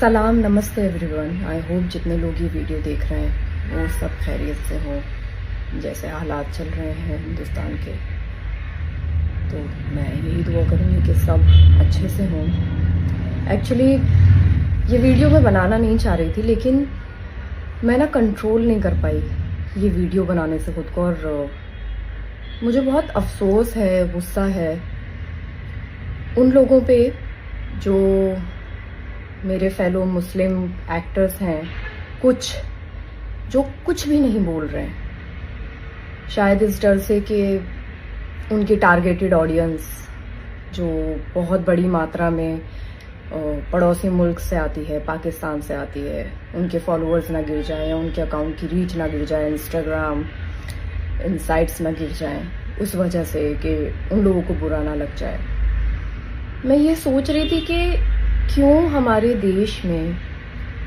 सलाम, नमस्ते everyone. I hope जितने लोग ये वीडियो देख रहे हैं वो सब खैरियत से हों। जैसे हालात चल रहे हैं हिंदुस्तान के, तो मैं यही दुआ करूँगी कि सब अच्छे से हों। एक्चुअली ये वीडियो मैं बनाना नहीं चाह रही थी, लेकिन मैं ना कंट्रोल नहीं कर पाई ये वीडियो बनाने से खुद को, और मुझे बहुत अफसोस है, गुस्सा है उन लोगों पे जो मेरे फेलो मुस्लिम एक्टर्स हैं, जो कुछ भी नहीं बोल रहे हैं। शायद इस डर से कि उनकी टारगेटेड ऑडियंस जो बहुत बड़ी मात्रा में पड़ोसी मुल्क से आती है, पाकिस्तान से आती है, उनके फॉलोअर्स ना गिर जाए या उनके अकाउंट की रीच ना गिर जाए, इंस्टाग्राम इनसाइट्स ना गिर जाए, उस वजह से कि उन लोगों को बुरा ना लग जाए। मैं ये सोच रही थी कि क्यों हमारे देश में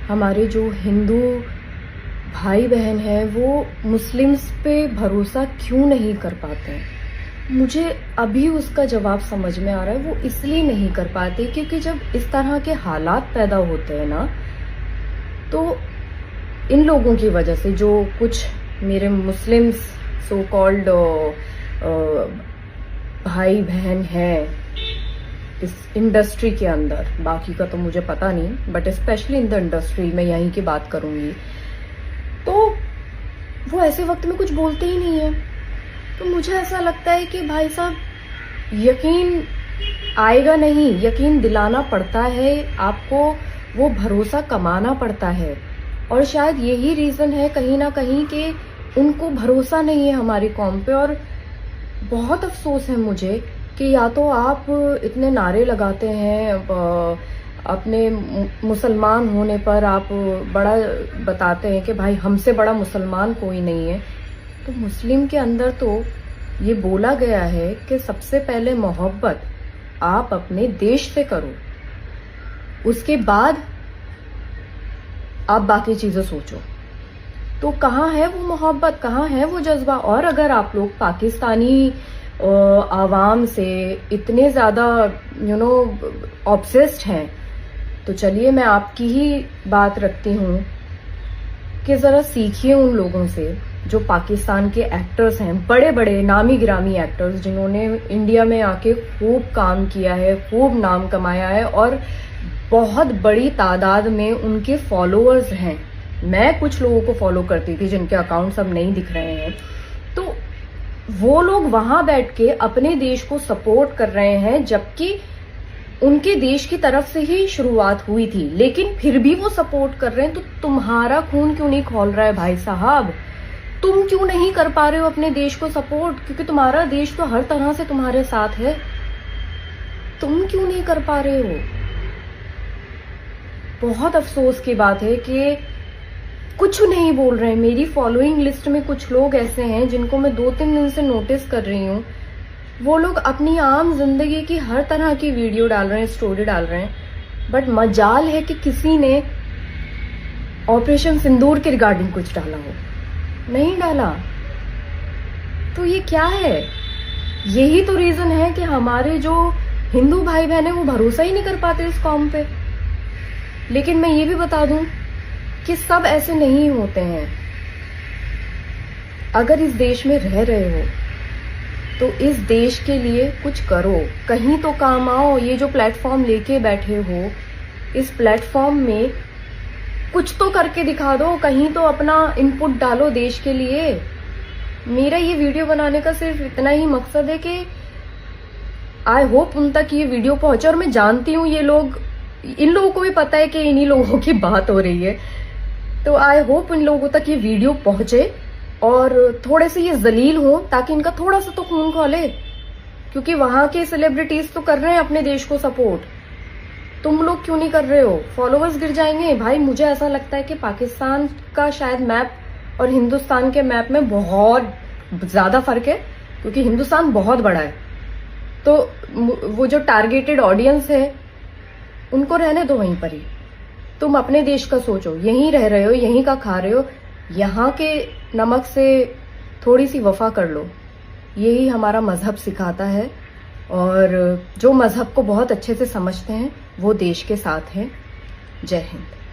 हमारे जो हिंदू भाई बहन हैं वो मुस्लिम्स पे भरोसा क्यों नहीं कर पाते हैं। मुझे अभी उसका जवाब समझ में आ रहा है। वो इसलिए नहीं कर पाते क्योंकि जब इस तरह के हालात पैदा होते हैं ना, तो इन लोगों की वजह से जो कुछ मेरे मुस्लिम्स सो कॉल्ड भाई बहन हैं इस इंडस्ट्री के अंदर, बाकी का तो मुझे पता नहीं, but specially in the industry मैं यहीं की बात करूंगी, तो वो ऐसे वक्त में कुछ बोलते ही नहीं है। तो मुझे ऐसा लगता है कि भाई साहब, यकीन आएगा नहीं, यकीन दिलाना पड़ता है आपको, वो भरोसा कमाना पड़ता है। और शायद यही रीजन है कहीं ना कहीं कि उनको भरोसा नहीं है हमारी कौम पे। और बहुत अफसोस है मुझे कि या तो आप इतने नारे लगाते हैं, अपने मुसलमान होने पर आप बड़ा बताते हैं कि भाई हमसे बड़ा मुसलमान कोई नहीं है। तो मुस्लिम के अंदर तो ये बोला गया है कि सबसे पहले मोहब्बत आप अपने देश से करो, उसके बाद आप बाकी चीजें सोचो। तो कहाँ है वो मोहब्बत, कहाँ है वो जज्बा? और अगर आप लोग पाकिस्तानी आवाम से इतने ज्यादा ऑब्सेस्ड हैं, तो चलिए मैं आपकी ही बात रखती हूँ कि जरा सीखिए उन लोगों से जो पाकिस्तान के एक्टर्स हैं, बड़े बड़े नामी गिरामी एक्टर्स जिन्होंने इंडिया में आके खूब काम किया है, खूब नाम कमाया है, और बहुत बड़ी तादाद में उनके फॉलोअर्स हैं। मैं कुछ लोगों को फॉलो करती थी जिनके अकाउंट्स अब नहीं दिख रहे हैं, तो वो लोग वहां बैठ के अपने देश को सपोर्ट कर रहे हैं, जबकि उनके देश की तरफ से ही शुरुआत हुई थी, लेकिन फिर भी वो सपोर्ट कर रहे हैं। तो तुम्हारा खून क्यों नहीं खौल रहा है भाई साहब? तुम क्यों नहीं कर पा रहे हो अपने देश को सपोर्ट? क्योंकि तुम्हारा देश तो हर तरह से तुम्हारे साथ है, तुम क्यों नहीं कर पा रहे हो? बहुत अफसोस की बात है कि कुछ नहीं बोल रहे हैं। मेरी फॉलोइंग लिस्ट में कुछ लोग ऐसे हैं जिनको मैं 2-3 दिन से नोटिस कर रही हूँ। वो लोग अपनी आम जिंदगी की हर तरह की वीडियो डाल रहे हैं, स्टोरी डाल रहे हैं, बट मजाल है कि किसी ने ऑपरेशन सिंदूर के रिगार्डिंग कुछ डाला हो, नहीं डाला। तो ये क्या है? यही तो रीजन है कि हमारे जो हिंदू भाई बहन है वो भरोसा ही नहीं कर पाते इस कौम पे। लेकिन मैं ये भी बता दूं कि सब ऐसे नहीं होते हैं। अगर इस देश में रह रहे हो तो इस देश के लिए कुछ करो, कहीं तो काम आओ। ये जो प्लेटफॉर्म लेके बैठे हो, इस प्लेटफॉर्म में कुछ तो करके दिखा दो, कहीं तो अपना इनपुट डालो देश के लिए। मेरा ये वीडियो बनाने का सिर्फ इतना ही मकसद है कि आई होप उन तक ये वीडियो पहुंचे। और मैं जानती हूँ ये लोग, इन लोगों को भी पता है कि इन्हीं लोगों की बात हो रही है, तो आई होप इन लोगों तक ये वीडियो पहुंचे और थोड़े से ये जलील हो, ताकि इनका थोड़ा सा तो खून खौले। क्योंकि वहां के सेलिब्रिटीज तो कर रहे हैं अपने देश को सपोर्ट, तुम लोग क्यों नहीं कर रहे हो? फॉलोअर्स गिर जाएंगे भाई। मुझे ऐसा लगता है कि पाकिस्तान का शायद मैप और हिंदुस्तान के मैप में बहुत ज्यादा फर्क है, क्योंकि हिंदुस्तान बहुत बड़ा है। तो वो जो टारगेटेड ऑडियंस है उनको रहने दो वहीं पर ही। तुम अपने देश का सोचो, यहीं रह रहे हो, यहीं का खा रहे हो, यहाँ के नमक से थोड़ी सी वफा कर लो। यही हमारा मजहब सिखाता है। और जो मजहब को बहुत अच्छे से समझते हैं वो देश के साथ हैं। जय हिंद।